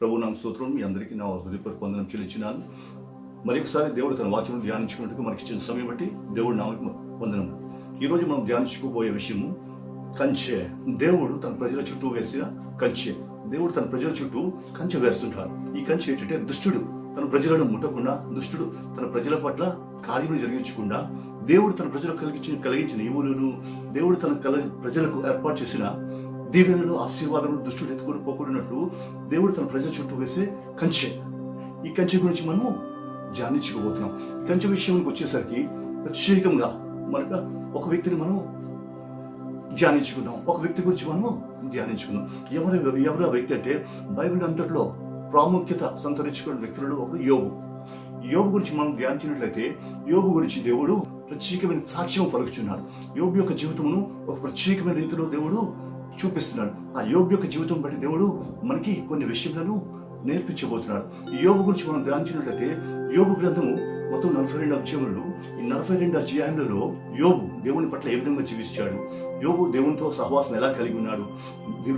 ప్రభు నామ స్తోత్రం. మీ అందరికీ నా హృదయపూర్వక వందనం చెల్లించినాను. మరి ఒకసారి దేవుడు తన వాక్యం ధ్యానించుకున్నట్టుగా మనకి ఇచ్చిన సమయం బట్టి దేవుడు నామకు వందనం. ఈరోజు మనం ధ్యానించుకోబోయే విషయము కంచె. దేవుడు తన ప్రజల చుట్టూ వేసిన కంచె. దేవుడు తన ప్రజల చుట్టూ కంచె వేస్తుంటారు. ఈ కంచె ఏంటంటే దుష్టుడు తన ప్రజలను ముట్టకుండా, దుష్టుడు తన ప్రజల పట్ల కార్యములు జరిగించకుండా, దేవుడు తన ప్రజలకు కలిగించిన ఈవులను, దేవుడు తన ప్రజలకు ఏర్పాటు చేసిన దీవెనలు, ఆశీర్వాదములు దుష్టుడు ఎత్తుకొని పోకూడనట్లు దేవుడు తన ప్రజల చుట్టూ వేసే కంచె. ఈ కంచె గురించి మనము ధ్యానించుకోబోతున్నాం. కంచె విషయానికి వచ్చేసరికి ప్రత్యేకంగా మనకు ఒక వ్యక్తిని మనం ధ్యానించుకుందాం. ఒక వ్యక్తి గురించి మనము ధ్యానించుకుందాం. ఎవరు ఆ వ్యక్తి అంటే, బైబిల్ అంతట్లో ప్రాముఖ్యత సంతరించుకున్న వ్యక్తులలో ఒకడు యోబు. యోబు గురించి మనం ధ్యానించినట్లయితే, యోబు గురించి దేవుడు ప్రత్యేకమైన సాక్ష్యం పలుకుచున్నాడు. యోబు యొక్క జీవితమును ఒక ప్రత్యేకమైన రీతిలో దేవుడు చూపిస్తున్నాడు. ఆ యోబు యొక్క జీవితం బట్టి దేవుడు మనకి కొన్ని విషయాలను నేర్పించబోతున్నాడు. ఈ యోబు గురించి మనం ధ్యానించినట్లయితే, యోబు గ్రంథము మొత్తం 42 అధ్యాయములు. ఈ 42 అధ్యాయములలో యోబు దేవుని పట్ల ఏ విధంగా జీవించాడు, యోబు దేవునితో సహవాసం ఎలా కలిగి ఉన్నాడు,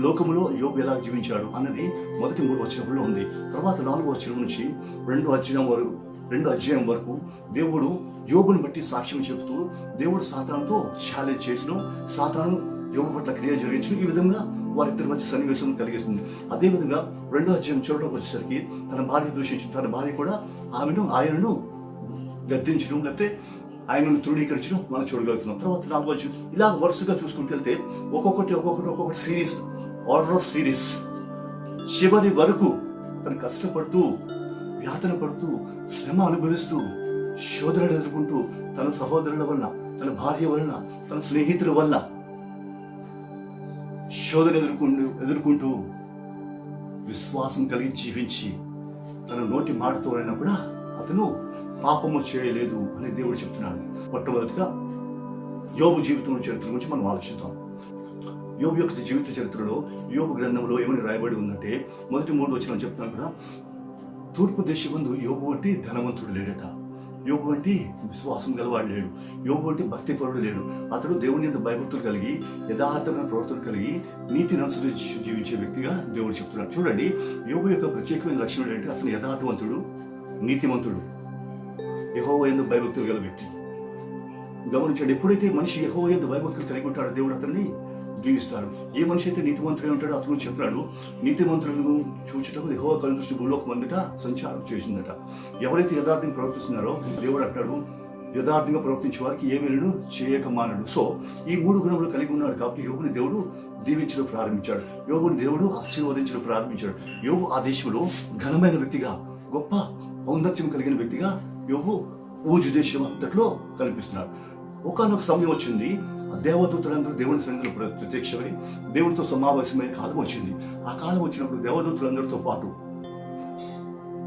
లోకములో యోబు ఎలా జీవించాడు అన్నది మొదటి 3 వచనములలో ఉంది. తర్వాత 4వ వచనం నుంచి 2 అధ్యాయం వరకు దేవుడు యోబుని బట్టి సాక్ష్యం చెబుతూ దేవుడు సాతానుతో ఛాలెంజ్ చేసిన, సాతాను యోబు పట్ల క్రియ జరిగించు, ఈ విధంగా వారిద్దరి మధ్య సన్నివేశం కలిగిస్తుంది. అదేవిధంగా 2వ అధ్యాయం చివరిలోకి వచ్చేసరికి తన భార్య దూషించు, తన భార్య కూడా ఆయనను గద్దించడం, లేకపోతే ఆయనను తృణీకరించడం మనం చూడగలుగుతున్నాం. తర్వాత 4వ అధ్యాయం ఇలా వరుసగా చూసుకుంటూ వెళ్తే ఒక్కొక్కటి సిరీస్, ఆర్డర్ ఆఫ్ సిరీస్. చివరి వరకు అతను కష్టపడుతూ, యాతన పడుతూ, శ్రమ అనుభవిస్తూ, శోధనలు ఎదుర్కొంటూ, తన సహోదరుల వల్ల, తన భార్య వలన, తన స్నేహితుల వల్ల శోధన ఎదుర్కొంటూ విశ్వాసం కలిగి జీవించి తన నోటి మాటతోనైనా కూడా అతను పాపము చేయలేదు అని దేవుడు చెప్తున్నాడు. మొట్టమొదటిగా యోబు జీవితం చరిత్ర గురించి మనం ఆలోచిద్దాం. యోబు యొక్క జీవిత చరిత్రలో, యోబు గ్రంథంలో ఏమని రాయబడి ఉందంటే, మొదటి 3 వచనం చెప్తున్నాను కదా, తూర్పు దేశమందు యోబు వంటి ధనవంతుడు లేడట, యోబు వంటి విశ్వాసం గలవాడు లేడు, యోబు వంటి భక్తిపరుడు లేడు. అతడు దేవుని యందు భయభక్తులు కలిగి, యథార్థమైన ప్రవర్తన కలిగి, నీతిని అనుసరించి జీవించే వ్యక్తిగా దేవుడు చెప్తున్నాడు. చూడండి, యోబు యొక్క ప్రత్యేకమైన లక్షణం ఏంటంటే, అతను యథార్థవంతుడు, నీతిమంతుడు, యెహోవా యందు భయభక్తులు గల వ్యక్తి. గమనించండి, ఎప్పుడైతే మనిషి యెహోవా యందు భయభక్తులు కలిగి ఉంటాడో దేవుడు అతన్ని జీవిస్తాడు. ఏ మనిషి అయితే నీతిమంతుడే ఉంటాడో అతను చెప్పాడు, నీతిమంతులను చూచుటకు యెహోవా కనుల దృష్టి భూలోకం అంతట సంచారం చేసిందట. ఎవరైతే యథార్థంగా ప్రవర్తిస్తున్నారో దేవుడు అంటాడు, యథార్థంగా ప్రవర్తించే వారికి ఏ మేలును చేయక మానడు. సో ఈ 3 గుణములు కలిగి ఉన్నాడు కాబట్టి యోబుని దేవుడు దీవించడం ప్రారంభించాడు, యోబుని దేవుడు ఆశీర్వదించడం ప్రారంభించాడు. యోబు ఆ దేశంలో ఘనమైన వ్యక్తిగా, గొప్ప ఔన్నత్యం కలిగిన వ్యక్తిగా యోబు ఊజు దేశం అంతట్లో కనిపిస్తున్నాడు. ఒకనొక సమయం వచ్చింది, దేవదూతలందరూ దేవుని సన్నిధిలో ప్రత్యక్షమై దేవునితో సమావేశమైన కాలం వచ్చింది. ఆ కాలం వచ్చినప్పుడు దేవదూతలందరితో పాటు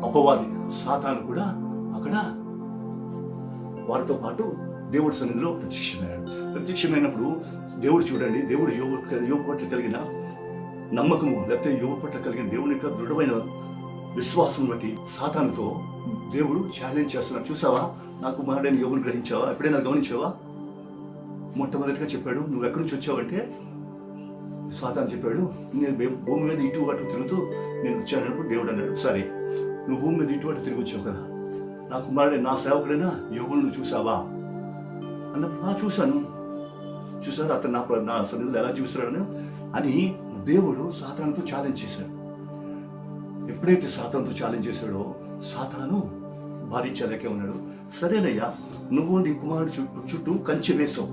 అపవాది సాతాను కూడా అక్కడ వారితో పాటు దేవుడి సన్నిధిలో ప్రత్యక్షమైనప్పుడు దేవుడు చూడండి, దేవుడు యోబు పట్ల కలిగిన నమ్మకము, లేకపోతే యోబు పట్ల కలిగిన దేవుని యొక్క దృఢమైన విశ్వాసం బట్టి సాతానుతో దేవుడు ఛాలెంజ్ చేస్తున్నాడు. చూసావా, నా కుమారుడైన యోబును గ్రహించావా, ఎప్పుడైనా గమనించావా? మొట్టమొదటిగా చెప్పాడు, నువ్వు ఎక్కడి నుంచి వచ్చావంటే, సాతాను చెప్పాడు, నేను భూమి మీద ఇటు అటు తిరుగుతూ నేను వచ్చానప్పుడు దేవుడు అన్నాడు, సరే నువ్వు భూమి మీద ఇటు అటు తిరిగి వచ్చావు కదా, నా కుమారుడైన నా సేవకుడైనా యోబును నువ్వు చూసావా అన్నప్పుడు, చూశాను, అతను నా సన్నిధిలో ఎలా చూస్తున్నాడని అని దేవుడు సాతానుతో ఛాలెంజ్ చేశాడు. ఎప్పుడైతే సాతానుతో ఛాలెంజ్ చేశాడో సాతాను భారించలేకే ఉన్నాడు. సరేనయ్యా, నువ్వు నీ కుమారుడు చుట్టూ కంచె వేసావు,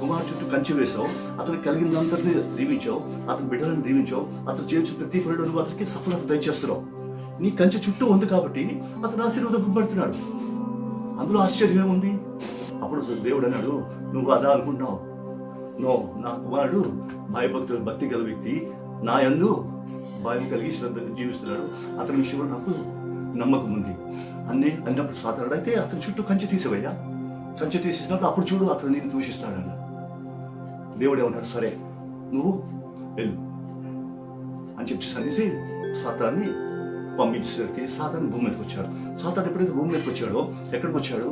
కుమారుడు చుట్టూ కంచె వేసావు, అతను కలిగినంతటిని దీవించావు, అతని బిడ్డలను దీవించావు, అతను చేయొచ్చు ప్రతి పనులు నువ్వు అతనికి సఫలత దయచేస్తున్నావు. నీ కంచె చుట్టూ ఉంది కాబట్టి అతను ఆశీర్వదింపబడుతున్నాడు. అందులో ఆశ్చర్యం ఉంది. అప్పుడు దేవుడు అన్నాడు, నువ్వు అదా అనుకుంటున్నావు, నో, నా కుమారుడు భక్తి గల వ్యక్తి, నా యందు భయం కలిగి శ్రద్ధగా జీవిస్తున్నాడు, అతని విషయంలో నాకు నమ్మకం ఉంది అన్నప్పుడు సాతానుడు, అయితే అతని చుట్టూ కంచె తీసేవయ్యా, కంచె తీసేసినప్పుడు అప్పుడు చూడు అతను నేను దూషిస్తాడన్న. దేవుడు ఏమన్నాడు, సరే నువ్వు వెళ్ళు అని చెప్పి అనేసి సాతాన్ని పంపించేసరికి సాతాను భూమి మీదకి వచ్చాడు. సాతాను ఎప్పుడైతే భూమి మీదకి వచ్చాడో, ఎక్కడికి వచ్చాడు,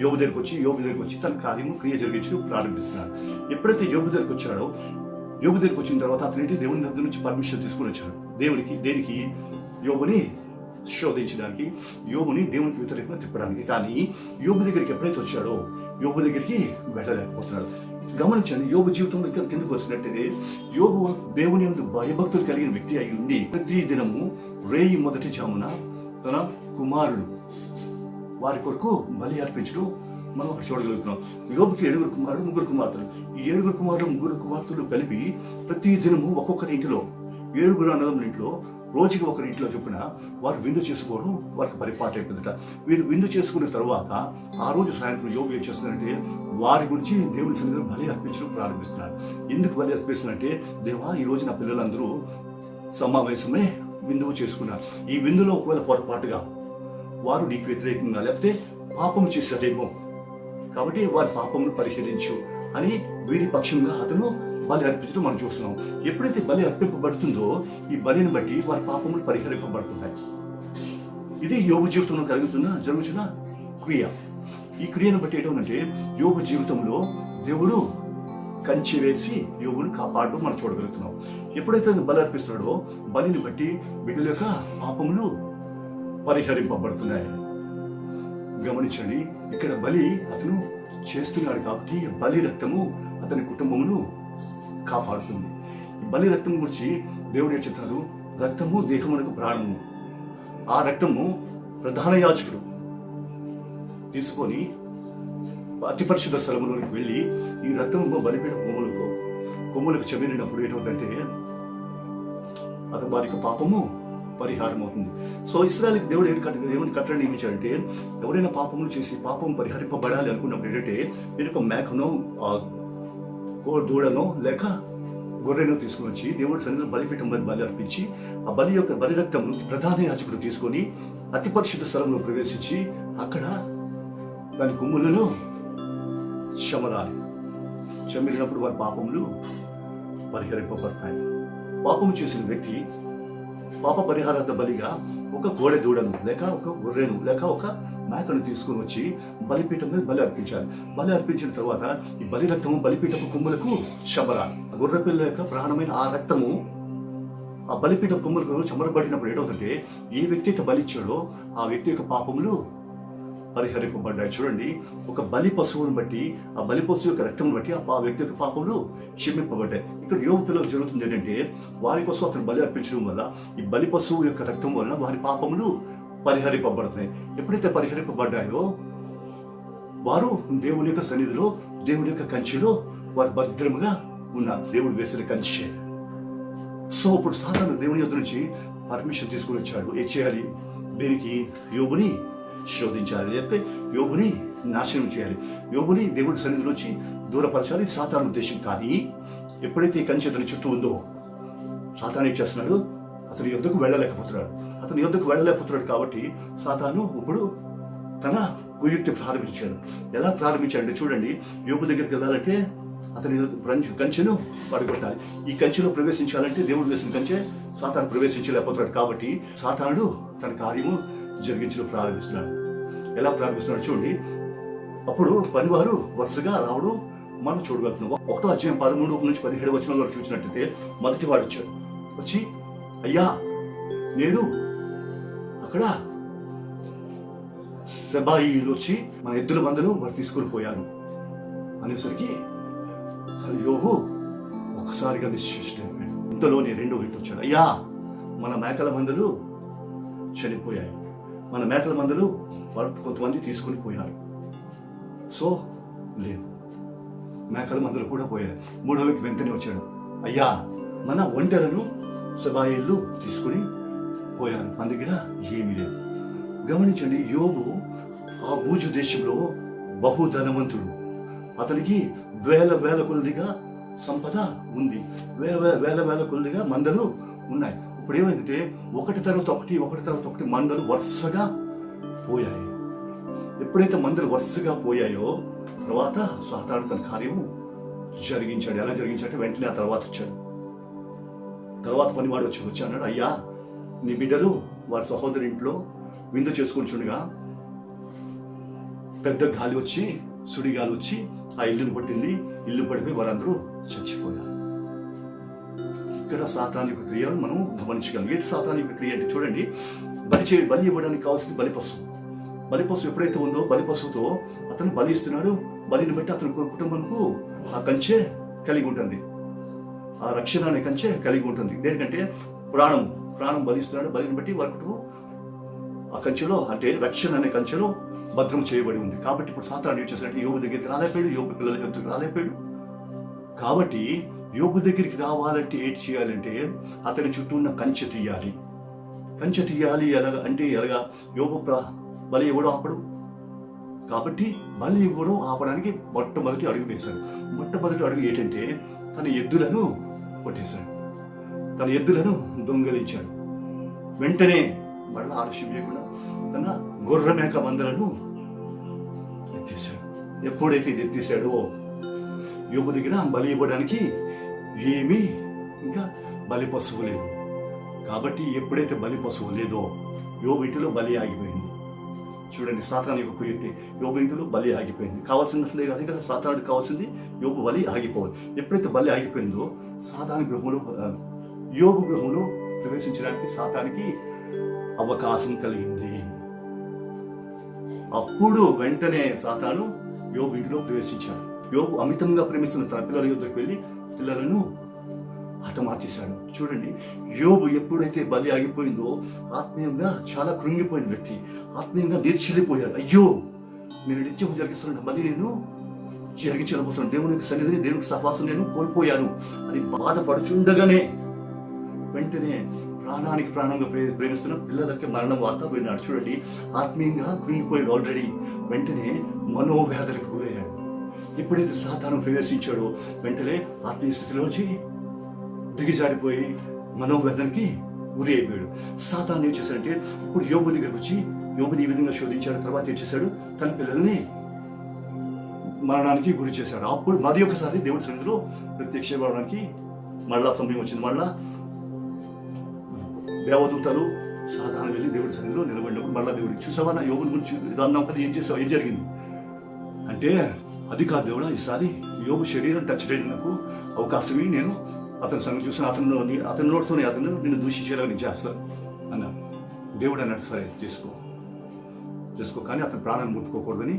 యోబు దగ్గరికి వచ్చి తన కార్యము క్రియ జరిగించడం ప్రారంభిస్తున్నాడు. ఎప్పుడైతే యోబు దగ్గరికి వచ్చాడో యోబు దగ్గరికి వచ్చిన తర్వాత అతనేంటి దేవుని దగ్గర నుంచి పర్మిషన్ తీసుకుని వచ్చాడు. దేనికి యోబుని శోధించడానికి, యోబుని దేవునికి వ్యతిరేకంగా తిప్పడానికి. కానీ యోబు దగ్గరికి ఎప్పుడైతే వచ్చాడో యోబు దగ్గరికి వెళ్ళలేకపోతున్నాడు. గమనించండి, యోబు జీవితంలో ఇంకా కిందకు వచ్చినట్టయితే యోబు దేవుని యందు భయభక్తులు కలిగిన వ్యక్తి అయి ఉండి ప్రతి దినము రేయి మొదటి జామున తన కుమారుడు వారి కొరకు బలి అర్పించడం మనం అక్కడ చూడగలుగుతున్నాం. యోబుకి 7 కుమారుడు 3 కుమార్తెలు. ఈ 7 కుమారుడు 3 కుమార్తెలు కలిపి ప్రతి దినము ఒక్కొక్కరి ఇంటిలో 7 అన్నదమ్ముల ఇంట్లో రోజుకి ఒకరి ఇంట్లో చొప్పున వారు విందు చేసుకోవడం వారికి పరిపాటు అయిపోతుందట. వీరు విందు చేసుకున్న తర్వాత ఆ రోజు సాయంత్రం యోబు ఏం చేస్తున్నారంటే వారి గురించి దేవుని సన్నిధిలో బలి అర్పించడం ప్రారంభిస్తున్నారు. ఎందుకు బలి అర్పిస్తున్నారంటే, దేవా ఈ రోజు నా పిల్లలందరూ సమావేశమే విందువు చేసుకున్నారు. ఈ విందులో ఒకవేళ పొరపాటుగా వారు నీకు వ్యతిరేకంగా లేకపోతే పాపం చేశారేమో, కాబట్టి వారి పాపమును పరిహరించు అని వీరి పక్షంగా అతను బలి అర్పించడం మనం చూస్తున్నాం. ఎప్పుడైతే బలి అర్పింపబడుతుందో ఈ బలిని బట్టి వారి పాపములు పరిహరింపబడుతున్నాయి. ఇది యోబు జీవితంలో జరుగుతున్న క్రియ. ఈ క్రియను బట్టి ఏంటంటే యోబు జీవితంలో దేవుడు కంచె వేసి యోబును కాపాడడం మనం చూడగలుగుతున్నాం. ఎప్పుడైతే బలి అర్పిస్తున్నాడో బలిని బట్టి బిడ్డల యొక్క పాపములు పరిహరింపబడుతున్నాయి. గమనించండి, ఇక్కడ బలి అతను చేస్తున్నాడు కాబట్టి బలి రక్తము అతని కుటుంబమును కాపాడుతుంది. ఈ బలి రక్తం గురించి దేవుడు ఏం చెప్తాడు, రక్తము దేహమునకు ప్రాణము. ఆ రక్తము ప్రధాన యాజకుడు తీసుకొని అతి పరిశుద్ధ స్థలములోకి వెళ్ళి ఈ రక్తము బలిపీఠ కొమ్ములకు చెమిరినప్పుడు ఏంటంటే అతను వారికి పాపము పరిహారం అవుతుంది. సో ఇశ్రాయేలుకి దేవుడు ఏమని కట్టడి నియమించాడంటే, ఎవరైనా పాపములు చేసి పాపం పరిహరింపబడాలి అనుకున్నప్పుడు ఏంటంటే మీరు ఒక మేకనో దూడనో లేక గొర్రెనో తీసుకుని వచ్చి దేవుడి సన్నిధిలో బలిపీఠం బలి అర్పించి ఆ బలి యొక్క బలి రక్తమును ప్రధాన యాజకుడు తీసుకొని అతి పరిశుద్ధ స్థలంలో ప్రవేశించి అక్కడ దాని కొమ్ములను చెమరాలి. చెమిరినప్పుడు వారి పాపములు పరిహరింపబడతాయి. పాపము చేసిన వ్యక్తి పాప పరిహారార్థ బలిగా ఒక కోడె దూడను లేక ఒక గొర్రెను లేక ఒక మేకను తీసుకుని వచ్చి బలిపీఠం మీద బలి అర్పించాలి. బలి అర్పించిన తర్వాత ఈ బలి రక్తము బలిపీఠపు కొమ్ములకు చెమరాలి. గొర్రె పిల్ల యొక్క ప్రాణమైన ఆ రక్తము ఆ బలిపీఠ కొమ్ములకు చెమరబడినప్పుడు ఏంటవుతుంటే ఏ వ్యక్తి అయితే బలిచ్చాడో ఆ వ్యక్తి యొక్క పాపములు పరిహరింపబడ్డాయి. చూడండి, ఒక బలి పశువును బట్టి ఆ బలి పశువు యొక్క రక్తం బట్టి ఆ వ్యక్తి యొక్క పాపములు క్షమింపబడ్డాయి. ఇక్కడ యోబు పిల్లలకు జరుగుతుంది ఏంటంటే వారి కోసం అతను బలి అర్పించడం వల్ల ఈ బలి పశువు యొక్క రక్తం వలన వారి పాపములు పరిహరింపబడుతున్నాయి. ఎప్పుడైతే పరిహరింపబడ్డాయో వారు దేవుని యొక్క సన్నిధిలో దేవుని యొక్క కంచెలో వారు భద్రముగా ఉన్నారు. దేవుడు వేసిన కంచె. సో ఇప్పుడు సాధారణ దేవుని యొద్ద నుంచి పర్మిషన్ తీసుకుని వచ్చాడు. ఏం చేయాలి? దీనికి యోబుని శోధించాలి, లేకపోతే యోబుని నాశనం చేయాలి, యోబుని దేవుడి సన్నిధిలోంచి దూరపరచాలి. సాతాను ఉద్దేశం. కానీ ఎప్పుడైతే ఈ కంచె అతని చుట్టూ ఉందో సాతాను ఏం చేస్తున్నాడు? అతని యొద్దకు వెళ్ళలేకపోతున్నాడు. కాబట్టి సాతాను ఇప్పుడు తన కుయుక్తి ప్రారంభించాడు. ఎలా ప్రారంభించాడంటే చూడండి, యోబు దగ్గరికి వెళ్ళాలంటే అతని కంచెను పడగొట్టాలి. ఈ కంచెలో ప్రవేశించాలంటే దేవుడు వేసిన కంచె సాతాను ప్రవేశించలేకపోతున్నాడు. కాబట్టి సాతానుడు తన కార్యము జరిగించడం ప్రారంభిస్తున్నాడు. ఎలా ప్రారంభిస్తున్నాడు చూడండి. అప్పుడు పనివారు వరుసగా రావడం మనం చూడగలుగుతున్నాం. 1వ అధ్యాయం 13 నుంచి 17 వచనంలో చూసినట్టయితే మొదటి వాడు వచ్చాడు. వచ్చి, అయ్యా నేడు అక్కడ సెబాయిలు వచ్చి మన ఎద్దుల మందను వారు తీసుకుని పోయారు అనేసరికి యోబు ఒక్కసారిగా నిశ్చేష్టుడైపోయాడు. ఇంతలోనే 2వ వ్యక్తి వచ్చాడు. అయ్యా మన మేకల మందలు చనిపోయాయి, మన మేకల మందలు వారు కొంతమంది తీసుకుని పోయారు. సో లేదు, మేకల మందలు కూడా పోయారు. 3వ వ్యక్తి వెంటనే వచ్చాడు. అయ్యా మన ఒంటెలను సెబాయిలు తీసుకుని పోయారు, మన దగ్గర ఏమీ లేదు. గమనించండి, యోబు ఆ బూజు దేశంలో బహుధనవంతుడు. అతనికి వేల కొలదిగా సంపద ఉంది, వేల కొలదిగా మందలు ఉన్నాయి. ఇప్పుడు ఏమైందంటే ఒకటి తర్వాత ఒకటి మందలు వరుసగా పోయాయి. ఎప్పుడైతే మందలు వరుసగా పోయాయో తర్వాత సాతాను తన కార్యము జరిగించాడు. ఎలా జరిగించాడంటే వెంటనే ఆ తర్వాత వచ్చాడు. తర్వాత పనివాడు వచ్చి అన్నాడు, అయ్యా నీ బిడ్డలు వారి సహోదరి ఇంట్లో విందు చేసుకుంటుండగా పెద్ద గాలి వచ్చి సుడి గాలి వచ్చి ఆ ఇల్లును కొట్టింది, ఇల్లు పడిపోయి వారందరూ చచ్చిపోయారు. ఇక్కడ సాతాను యొక్క క్రియలు మనం గమనించగలం. ఏంటి సాతాను యొక్క క్రియ అంటే చూడండి, బలి ఇవ్వడానికి కావాల్సింది బలిపశువు ఎప్పుడైతే ఉందో బలిపశువుతో అతను బలి ఇస్తున్నాడు. బలిని బట్టి అతని కుటుంబంకు ఆ కంచె కలిగి ఉంటుంది, ఆ రక్షణ అనే కంచె కలిగి ఉంటుంది. దేనికంటే ప్రాణం బలిస్తున్నాడు. బలిని బట్టి వారి కుటుంబం ఆ కంచెలో, అంటే రక్షణ అనే కంచెలో భద్రం చేయబడి ఉంది. కాబట్టి ఇప్పుడు సాతాను ఏం చేశాడంటే యోబు దగ్గరికి రాలేకపోయాడు, యోబు పిల్లల దగ్గరికి రాలేకపోయాడు. కాబట్టి యోబు దగ్గరికి రావాలంటే ఏంటి చేయాలంటే అతని చుట్టూ ఉన్న కంచె తీయాలి. ఎలాగా యోబు బలి ఇవ్వడం ఆపడు. కాబట్టి బలి ఇవ్వడం ఆపడానికి మొట్టమొదటి అడుగు వేశాడు. మొట్టమొదటి అడుగు ఏంటంటే తన ఎద్దులను కొట్టేశాడు, తన ఎద్దులను దొంగలించాడు. వెంటనే మళ్ళా ఆలస్యం చేయకుండా తన గొర్రె మేక మందలను ఎత్తేశాడు. ఎప్పుడైతే ఇది ఎత్తేసాడో యోబు దగ్గర బలి ఇవ్వడానికి ఏమీ ఇంకా బలి పశువు లేదు. కాబట్టి ఎప్పుడైతే బలి పశువు లేదో యోబు ఇంటిలో బలి ఆగిపోయింది. చూడండి, సాతాను యొక్క కుయుక్తి. యోబు ఇంటిలో బలి ఆగిపోయింది. కావాల్సింది అదే కదా, సాతానుడికి కావాల్సింది యోబు బలి ఆగిపోవాలి. ఎప్పుడైతే బలి ఆగిపోయిందో యోబు గృహంలో ప్రవేశించడానికి సాతానికి అవకాశం కలిగింది. అప్పుడు వెంటనే సాతాను యోబు ఇంటిలో ప్రవేశించాడు. యోబు అమితంగా ప్రేమిస్తున్న తన పిల్లల యొద్దకు వెళ్ళి పిల్లలను హతమార్చేశాడు. చూడండి, యోబు ఎప్పుడైతే బలి ఆగిపోయిందో ఆత్మీయంగా చాలా కృంగిపోయిన వ్యక్తి, ఆత్మీయంగా నేర్చిల్లిపోయాడు. అయ్యో, నేను నిత్యం జరిగిస్తున్న బలి నేను జరిగించబోతున్నాను, దేవునికి సన్నిధిని, దేవునికి సహవాసం నేను కోల్పోయాను అని బాధపడుచుండగానే వెంటనే ప్రాణానికి ప్రాణంగా ప్రేమిస్తున్న పిల్లలకి మరణం వార్త విన్నాడు. చూడండి, ఆత్మీయంగా కృంగిపోయాడు ఆల్రెడీ. వెంటనే మనోవ్యాధులకు గురయ్యాడు. ఎప్పుడైతే సాతాను ప్రవేశించాడో వెంటనే ఆత్మీయ స్థితిలోంచి దిగిజారిపోయి మనోవేదనకి గురి అయిపోయాడు. సాతాను ఏం చేశాడంటే ఇప్పుడు యోబు దగ్గరకు వచ్చి యోబుని ఈ విధంగా శోధించాడు. తర్వాత ఏం చేశాడు, తన పిల్లల్ని మరణానికి గురి చేశాడు. అప్పుడు మరి ఒకసారి దేవుడి సన్నిధిలో ప్రత్యక్షపడడానికి మళ్ళా సమయం వచ్చింది. మళ్ళా దేవదూతలు సాతాను వెళ్ళి దేవుడి సన్నిధిలో నిలబడినప్పుడు మళ్ళా దేవుడికి, చూసావా నా యోబుని గురించి అన్నావు కదా, ఏం చేసావు, ఏం జరిగింది అంటే, అది కాదు దేవుడా, ఈసారి యోబు శరీరం టచ్ చేయడానికి అవకాశం నేను అతని సంగతి చూసిన అతని నోటితోనే అతను నిన్ను దూషించేలా నేను చేస్తాను అన్నాడు. దేవుడు అన్నాడు, సరే చేసుకో, కానీ అతను ప్రాణాన్ని ముట్టుకోకూడదని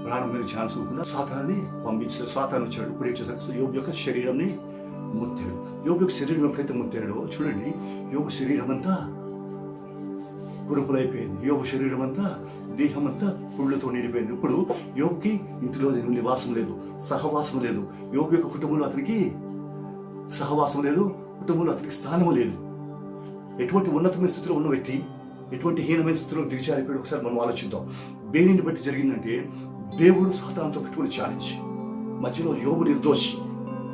ప్రాణం మీద ఛాన్స్ ఇవ్వకుండా సాతాన్ని పంపించాడు. సాతాను వచ్చాడు. ఇప్పుడు ఏం చేశాడు, యోబు యొక్క శరీరాన్ని ముత్తాడు. యోబు యొక్క శరీరం ఎప్పుడైతే ముత్తాడో చూడండి, యోబు శరీరం అంతా కురుపులైపోయింది. యోబు శరీరం అంతా, దేహం అంతా పుళ్ళతో నిండిపోయింది. ఇప్పుడు యోబుకి ఇంటిలో నివాసం లేదు, సహవాసం లేదు. యోబు యొక్క కుటుంబంలో అతనికి సహవాసం లేదు, కుటుంబంలో అతనికి స్థానము లేదు. ఎటువంటి ఉన్నతమైన స్థితిలో ఉన్న వ్యక్తి ఎటువంటి హీనమైన స్థితిలో దిగజారిపోయాడు ఒకసారి మనం ఆలోచిద్దాం. దేనిని బట్టి జరిగిందంటే దేవుడు సాతానుతో పెట్టుకుని ఛాలెంజ్. మధ్యలో యోబు నిర్దోషి,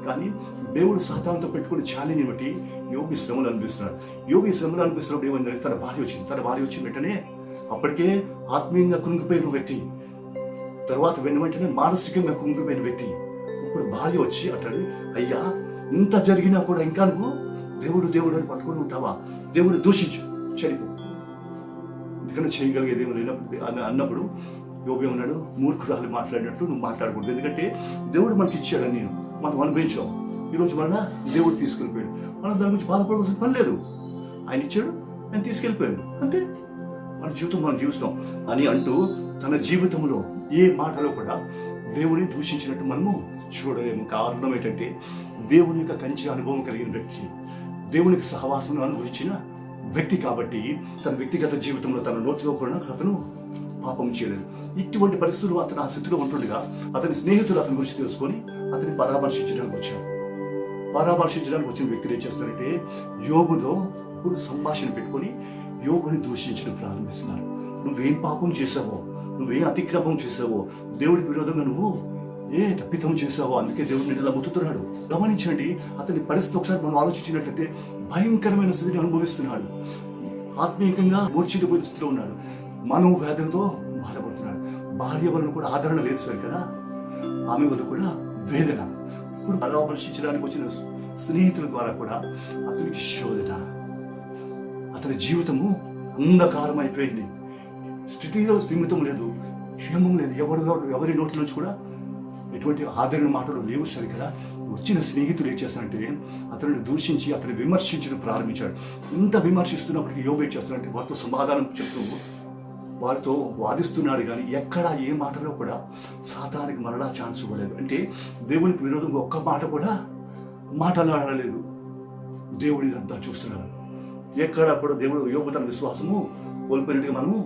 కానీ దేవుడు సాతానుతో పెట్టుకుని ఛాలెంజ్ని బట్టి యోబు శ్రమలు అనిపిస్తున్నాడు. యోబు శ్రమలు అనిపిస్తున్నప్పుడు ఏమైందంటే తన భార్య వచ్చిన వెంటనే అప్పటికే ఆత్మీయంగా కృంగిపోయిన వ్యక్తి, తర్వాత వెంటనే మానసికంగా కృంగిపోయిన వ్యక్తి. ఇప్పుడు భార్య వచ్చి అంటాడు, అయ్యా ఇంత జరిగినా కూడా ఇంకా నువ్వు దేవుడు అని పట్టుకొని ఉంటావా, దేవుడు దూషించు, చనిపో, ఎందుకంటే చేయగలిగేది ఏమో లేనప్పుడు అన్నప్పుడు యోబు ఏమన్నాడు, మూర్ఖురాలు మాట్లాడినట్టు నువ్వు మాట్లాడకూడదు, ఎందుకంటే దేవుడు మనకి ఇచ్చాడని మనం అనుభవించాం. ఈరోజు మన దేవుడు తీసుకెళ్ళిపోయాడు, మనం దాని గురించి బాధపడవలసిన పని లేదు. ఆయన ఇచ్చాడు, ఆయన తీసుకెళ్ళిపోయాడు, అంతే. మన జీవితం మనం జీవిస్తాం అని అంటూ తన జీవితంలో ఏ మాటలో కూడా దేవుని దూషించినట్టు మనము చూడలేము. కారణం ఏంటంటే దేవుని యొక్క కంచె అనుభవం కలిగిన వ్యక్తి, దేవునికి సహవాసం అనుభవించిన వ్యక్తి. కాబట్టి తన వ్యక్తిగత జీవితంలో తన నోటిలో కూడా అతను పాపం చేయలేదు. ఇటువంటి పరిస్థితులు అతను ఆ స్థితిలో ఉంటుండగా అతని స్నేహితులు అతని గురించి తెలుసుకొని అతన్ని పరామర్శించడానికి వచ్చిన వ్యక్తులు ఏం చేస్తారంటే యోబుతో ఇప్పుడు సంభాషణ పెట్టుకొని యోబుని దూషించడం ప్రారంభిస్తున్నారు. నువ్వేం పాపం చేసావో, నువ్వేం అతిక్రమం చేసావో, దేవుడికి విరోధంగా నువ్వు ఏ తప్పితం చేసావో, అందుకే దేవుడు నిన్ను ఇలా ముత్తుతున్నాడు. గమనించండి, అతని పరిస్థితి ఒకసారి మనం ఆలోచించినట్లయితే భయంకరమైన స్థితిని అనుభవిస్తున్నాడు. ఆత్మీయంగా మూర్ఛిడిపోయిన స్థితిలో ఉన్నాడు, మనోవేదనతో బాధపడుతున్నాడు. భార్య వలన కూడా ఆదరణ లేదు సరి కదా, ఆమె వల్ల కూడా వేదన. ఇప్పుడు పరామర్శించడానికి వచ్చిన స్నేహితుల ద్వారా కూడా అతనికి శోధన, అతని జీవితము అంధకారం అయిపోయింది. స్థితిలో స్థిమితం లేదు, క్షేమం లేదు. ఎవరి నోటి నుంచి కూడా ఎటువంటి ఆదరణ మాటలు లేవు సరికదా. వచ్చిన స్నేహితులు ఏం చేస్తారంటే అతనిని దూషించి అతన్ని విమర్శించడం ప్రారంభించాడు. ఇంత విమర్శిస్తున్నప్పటికీ యోబు ఏం చేస్తాడంటే వారితో సమాధానం చెప్తూ వారితో వాదిస్తున్నాడు, కానీ ఎక్కడ ఏ మాటలో కూడా సాతానికి మరలా ఛాన్స్ ఇవ్వలేదు. అంటే దేవునికి విరోధంగా ఒక్క మాట కూడా మాట్లాడలేదు. దేవుడి అంతా చూస్తున్నాడు. ఎక్కడ కూడా దేవుడు యోబు తన విశ్వాసము కోల్పోయినట్టుగా మనము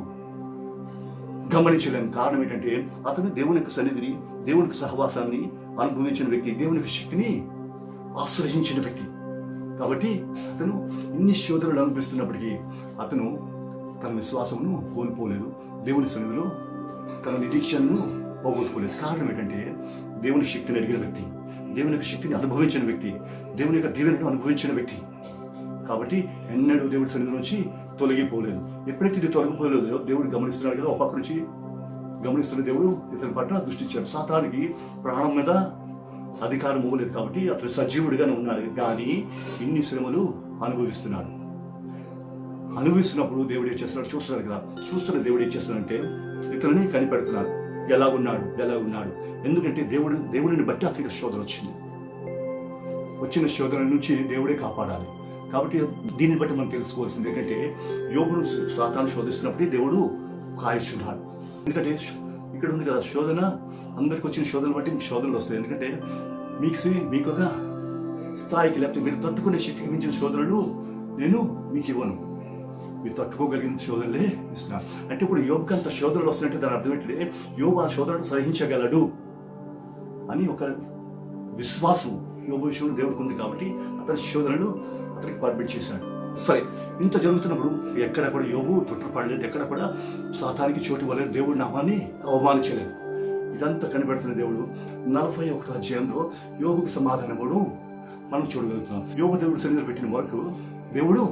గమనించలేము. కారణం ఏంటంటే అతను దేవుని యొక్క సన్నిధిని, దేవునికి సహవాసాన్ని అనుభవించిన వ్యక్తి, దేవునికి శక్తిని ఆశ్రయించిన వ్యక్తి. కాబట్టి అతను ఇన్ని శోధనలు అనిపిస్తున్నప్పటికీ అతను తన విశ్వాసమును కోల్పోలేదు. దేవుని సన్నిధిలో తన నిరీక్షణను పోగొట్టుకోలేదు. కారణం ఏంటంటే దేవుని శక్తిని అడిగిన వ్యక్తి, దేవుని యొక్క శక్తిని అనుభవించిన వ్యక్తి, దేవుని యొక్క దీవెనను అనుభవించిన వ్యక్తి. కాబట్టి ఎన్నడూ దేవుడి సన్నిధి నుంచి తొలగిపోలేదు. ఎప్పుడైతే ఇది తొలగిపోలేదో దేవుడు గమనిస్తున్నాడు కదా, ఒక పక్క నుంచి గమనిస్తున్న దేవుడు ఇతని పట్ల దృష్టి ఇచ్చాడు. సాతానికి ప్రాణం మీద అధికారం ఇవ్వలేదు కాబట్టి అతను సజీవుడిగానే ఉన్నాడు, కానీ ఇన్ని శ్రమలు అనుభవిస్తున్నాడు. అనుభవిస్తున్నప్పుడు దేవుడు ఏం చేస్తున్నాడు చూస్తున్నాడు కదా. చూస్తున్న దేవుడు ఏం చేస్తున్నాడంటే ఇతరుని కనిపెడుతున్నాడు, ఎలా ఉన్నాడు. ఎందుకంటే దేవుడిని బట్టి అతనికి శోధన వచ్చింది. వచ్చిన శోధన నుంచి దేవుడే కాపాడాలి. కాబట్టి దీన్ని బట్టి మనం తెలుసుకోవాల్సింది ఏంటంటే యోబును సాతాను శోధిస్తున్నప్పుడే దేవుడు కాయిస్తున్నాడు. ఎందుకంటే ఇక్కడ ఉంది కదా శోధన, అందరికి వచ్చిన శోధన బట్టి మీకు శోధనలు వస్తాయి. ఎందుకంటే మీకు ఒక స్థాయికి, లేకపోతే మీరు తట్టుకునే శక్తికి మించిన శోధనలు నేను మీకు ఇవ్వను, మీరు తట్టుకోగలిగిన శోధనలే ఇస్తున్నాను. అంటే ఇప్పుడు యోబుకి అంత శోధనలు వస్తున్నట్టే దాని అర్థం ఏంటంటే యోబు ఆ శోధనను సహించగలడు అని ఒక విశ్వాసం యోబు విషయంలో దేవుడికి ఉంది. కాబట్టి అతని శోధనలు అతనికి పర్మిట్ చేశాడు. సరే, ఇంత జరుగుతున్నప్పుడు ఎక్కడ కూడా యోబు తొట్టుపడలేదు, ఎక్కడ కూడా సాతానికి చోటు ఇవ్వలేదు, దేవుడి నామాన్ని అవమానించలేదు. ఇదంతా కనిపెడుతున్న దేవుడు 41వ అధ్యాయంలో యోబుకి సమాధానం కూడా మనం చూడగలుగుతున్నాం. యోబు దేవుడు సన్నిధిలో పెట్టిన వరకు దేవుడు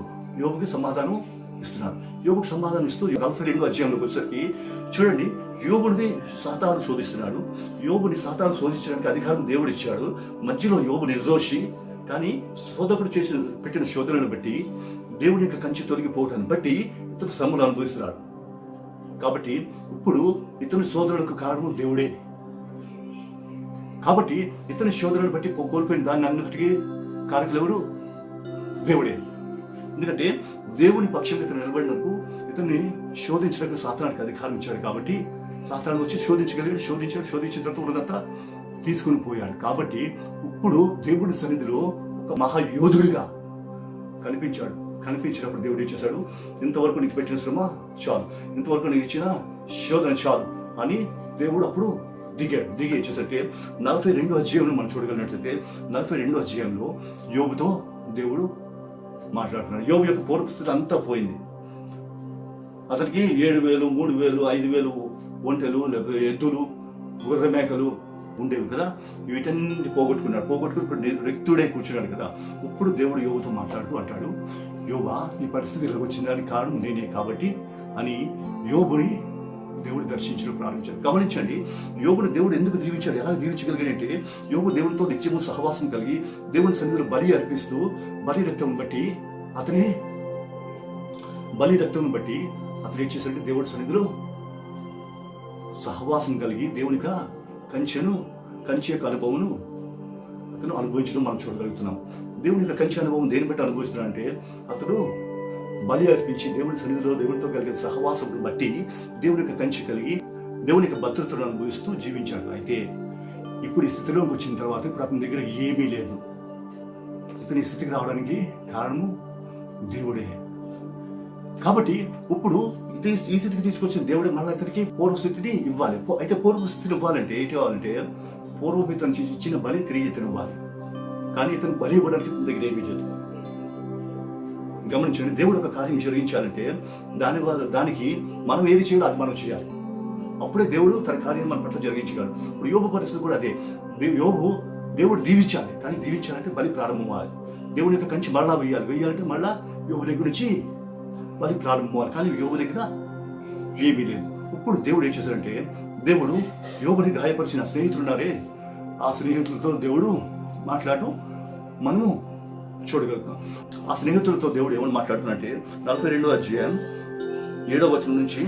యోబుకి సమాధానం ఇస్తున్నాడు. యోబుకి సమాధానం ఇస్తూ 42వ అధ్యాయంలోకి వచ్చేసరికి చూడండి, యోబుని సాతాను శోధిస్తున్నాడు. యోబుని సాతాను శోధించడానికి అధికారం దేవుడు ఇచ్చాడు. మధ్యలో యోబు నిర్దోషి, కానీ శోధకుడు పెట్టిన శోధనను బట్టి దేవుడి యొక్క కంచి తొలగిపోవటాన్ని బట్టి ఇతను శ్రమలు అనుభవిస్తున్నాడు. కాబట్టి ఇప్పుడు ఇతని శోధనలకు కారణం దేవుడే. కాబట్టి ఇతని శోధనను బట్టి కోల్పోయిన దాన్ని అన్నిటికీ కారకులు ఎవరు? దేవుడే. ఎందుకంటే దేవుని పక్షంగా ఇతను నిలబడినందుకు ఇతన్ని శోధించడానికి సాతానికి అధికారం ఇచ్చాడు. కాబట్టి సాతాను వచ్చి శోధించిన తర్వాత ఉన్నదంతా తీసుకుని పోయాడు. కాబట్టి ఇప్పుడు దేవుడి సన్నిధిలో ఒక మహాయోధుడిగా కనిపించినప్పుడు దేవుడు ఏం చేశాడు? ఇంతవరకు నీకు పెట్టిన శ్రమ చాలు, ఇంతవరకు నీకు ఇచ్చిన శోధన చాలు అని దేవుడు అప్పుడు దిగి వచ్చేసరికి 42వ అధ్యాయంలో మనం చూడగలిగినట్లయితే 42వ అధ్యాయంలో యోబుతో దేవుడు మాట్లాడుతున్నాడు. యోబు యొక్క పూర్వస్థితి అంతా పోయింది. అతనికి 7,000, 3,000, 5,000 ఒంటెలు, ఎద్దులు, గుర్ర మేకలు ఉండేవి కదా. వీటన్ని పోగొట్టుకుని ఇప్పుడు వ్యక్తుడే కూర్చున్నాడు కదా. ఇప్పుడు దేవుడు యోబుతో మాట్లాడుతూ అంటాడు, యోబా, నీ పరిస్థితి ఇలాగొచ్చింది, దానికి కారణం నేనే కాబట్టి అని యోబుని దేవుడు దర్శించడం ప్రారంభించాడు. గమనించండి, యోబుని దేవుడు ఎందుకు దీవించాడు, ఎలా దీవించగలిగాడంటే యోబు దేవునితో నిత్యము సహవాసం కలిగి దేవుని సన్నిధిలో బలి అర్పిస్తూ బలి రక్తం బట్టి అతను ఏం చేశాడంటే దేవుడి సన్నిధిలో సహవాసం కలిగి దేవునిక కంచె యొక్క అనుభవం అతను అనుభవించడం మనం చూడగలుగుతున్నాం. దేవుని యొక్క కంచె అనుభవం దేని బట్టి అనుభవిస్తున్నాడంటే అతడు బలి అర్పించి దేవుని సన్నిధిలో దేవునితో కలిగిన సహవాసం బట్టి దేవుని యొక్క కంచె కలిగి దేవుని యొక్క భద్రతను అనుభవిస్తూ జీవించాడు. అయితే ఇప్పుడు ఈ స్థితిలోకి వచ్చిన తర్వాత ఇప్పుడు అతని దగ్గర ఏమీ లేదు. ఇతని స్థితికి రావడానికి కారణము దేవుడే. కాబట్టి ఇప్పుడు ఈ స్థితికి తీసుకొచ్చిన దేవుడే మళ్ళీ ఇతనికి పూర్వస్థితిని ఇవ్వాలి. అయితే పూర్వస్థితిని ఇవ్వాలంటే ఏంటి ఇవ్వాలంటే పూర్వపు ఇతను ఇచ్చిన బలి తిరిగి ఇతను ఇవ్వాలి. కానీ ఇతను బలి ఇవ్వడానికి ఇతని దగ్గర ఏమీ లేదు. గమనించండి, దేవుడు ఒక కార్యం జరిగించాలంటే దానికి మనం ఏది చేయాలో అది మనం చేయాలి. అప్పుడే దేవుడు తన కార్యం మన పట్ల జరిగించగలడు. ఇప్పుడు యోబు పరిస్థితి కూడా అదే. దేవుడు దీవించాలి, కానీ దీవించాలంటే బలి ప్రారంభం అవ్వాలి. దేవుని యొక్క కంచి మళ్ళా వేయాలంటే మళ్ళా యోబు దగ్గర నుంచి బలి ప్రారంభం అవ్వాలి. కానీ యోబు దగ్గర ఏమీ లేదు. ఇప్పుడు దేవుడు ఏం చేశాడంటే దేవుడు యోబుని గాయపరిచిన స్నేహితులున్నారే, ఆ స్నేహితులతో దేవుడు మాట్లాడటం మనము చూడగలుగుతాం. ఆ స్నేహితులతో దేవుడు ఏమని మాట్లాడుతున్నట్టే 42వ అధ్యాయం 7వ వచనం నుంచి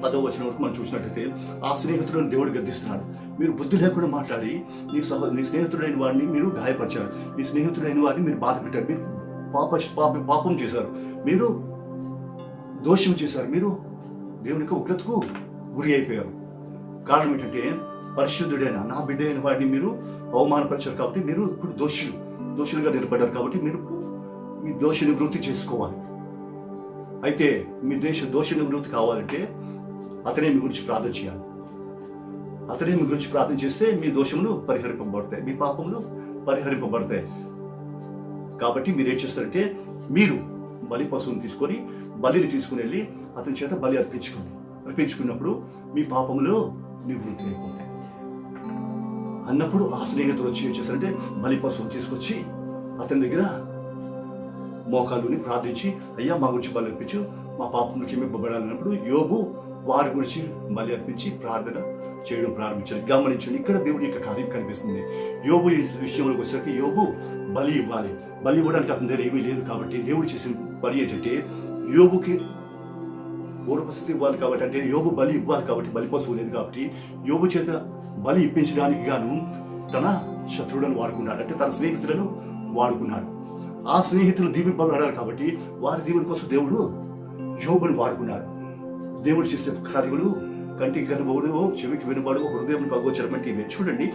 10వ వచనం వరకు మనం చూసినట్లయితే ఆ స్నేహితులను దేవుడు గద్దిస్తున్నాడు. మీరు బుద్ధి లేకుండా మాట్లాడి నీ స్నేహితుడైన వాడిని మీరు గాయపరిచారు, నీ స్నేహితుడైన వారిని మీరు బాధ పెట్టారు, మీరు పాపం చేశారు, మీరు దోషం చేశారు, మీరు దేవునికి ఉగ్రతకు గురి అయిపోయారు. కారణం ఏంటంటే పరిశుద్ధుడైన నా బిడ్డ అయిన వాడిని మీరు అవమానపరిచారు కాబట్టి మీరు ఇప్పుడు దోషులుగా నిలబడ్డారు. కాబట్టి మీరు మీ దోష నివృత్తి చేసుకోవాలి. అయితే మీ దోష నివృత్తి కావాలంటే అతనే మీ గురించి ప్రార్థన చేయాలి. అతనే మీ గురించి ప్రార్థన చేస్తే మీ దోషములు పరిహరింపబడతాయి, మీ పాపములు పరిహరింపబడతాయి. కాబట్టి మీరు ఏం చేస్తారంటే మీరు బలి పశువుని తీసుకొని బలిని తీసుకుని వెళ్ళి అతని చేత బలి అర్పించుకున్నప్పుడు మీ పాపములు నివృత్తి అయిపోతాయి అన్నప్పుడు ఆ స్నేహితులు వచ్చి ఏం చేస్తారంటే బలి పశువుని తీసుకొచ్చి అతని దగ్గర మోకాలుని ప్రార్థించి, అయ్యా మా గురించి బలి అర్పించు, మా పాపములు క్షమింపబడాలన్నప్పుడు యోబు వారి గురించి బలి అర్పించి ప్రార్థన చేయడం ప్రారంభించారు. గమనించండి, ఇక్కడ దేవుడి యొక్క కార్యం కనిపిస్తుంది. యోబు ఈ విషయంలోకి వచ్చేసరికి యోబు బలి ఇవ్వాలి. బలి ఇవ్వడానికి అతని దగ్గర ఏమీ లేదు కాబట్టి దేవుడు చేసిన పని ఏంటంటే యోబుకి పూర్వస్థితి ఇవ్వాలి కాబట్టి, అంటే యోబు బలి ఇవ్వాలి కాబట్టి, బలి పశువు లేదు కాబట్టి యోబు చేత బలి ఇప్పించడానికి గాను తన శత్రువులను వాడుకున్నాడు, అంటే తన స్నేహితులను వాడుకున్నాడు. ఆ స్నేహితులు దీవింపబడాలి కాబట్టి వారి దీవెన కోసం దేవుడు యోబుని వాడుకున్నాడు. దేవుడు చేసే కార్యములు కంటికి కనబడవో, చెవికి వినబడవో, హృదయం అగోచరం అంటే ఇవే. చూడండి,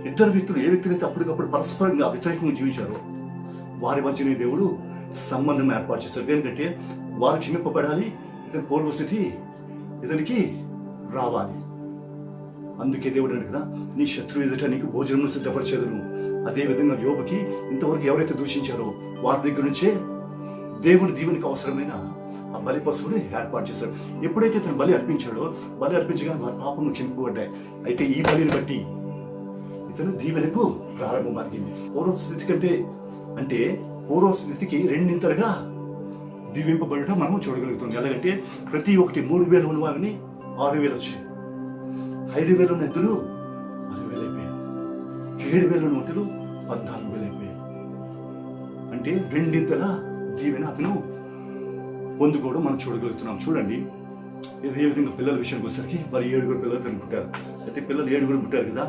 ఇద్దరు వ్యక్తులు ఏ వ్యక్తులైతే అప్పటికప్పుడు పరస్పరంగా వ్యతిరేకంగా జీవించారో వారి మధ్యనే దేవుడు సంబంధం ఏర్పాటు చేశారు. ఎందుకంటే వారు క్షమింపబడాలి, ఇతని పూర్వస్థితి ఇతనికి రావాలి. అందుకే దేవుడు అన్నాడు కదా, నీ శత్రువు ఎదుట నీకు భోజనం సిద్ధపరిచేదను. అదే విధంగా యోబుకి ఇంతవరకు ఎవరైతే దూషించారో వారి దగ్గర నుంచే దేవుని దీవెనికి అవసరమైన ఆ బలి పశువుని ఏర్పాటు చేశాడు. ఎప్పుడైతే తను బలి అర్పించాడో, బలి అర్పించగానే వారి పాపము క్షమింపబడ్డాయి. అయితే ఈ బలిని బట్టి ఇతను దీవెనకు ప్రారంభం జరిగింది. పూర్వస్థితి కంటే అంటే పూర్వస్థితికి రెండింతలుగా దీవింపబడటం మనం చూడగలుగుతాం. ఎలాగంటే ప్రతి ఒక్కటి 3,000 ఉన్నవారిని 6,000 వచ్చాయి, 5,000 ఉన్న ఎద్దులు 10,000 అయిపోయాయి, 7,000 ఉన్న ఒంటెలు 14,000 అయిపోయాయి. అంటే రెండింతల దీవెన అతను పొందుకోవడం మనం చూడగలుగుతున్నాం. చూడండి, ఇదే విధంగా పిల్లల విషయానికి వచ్చేసరికి మరి 7 పిల్లలు తను పుట్టారు. అయితే పిల్లలు 7 పుట్టారు కదా,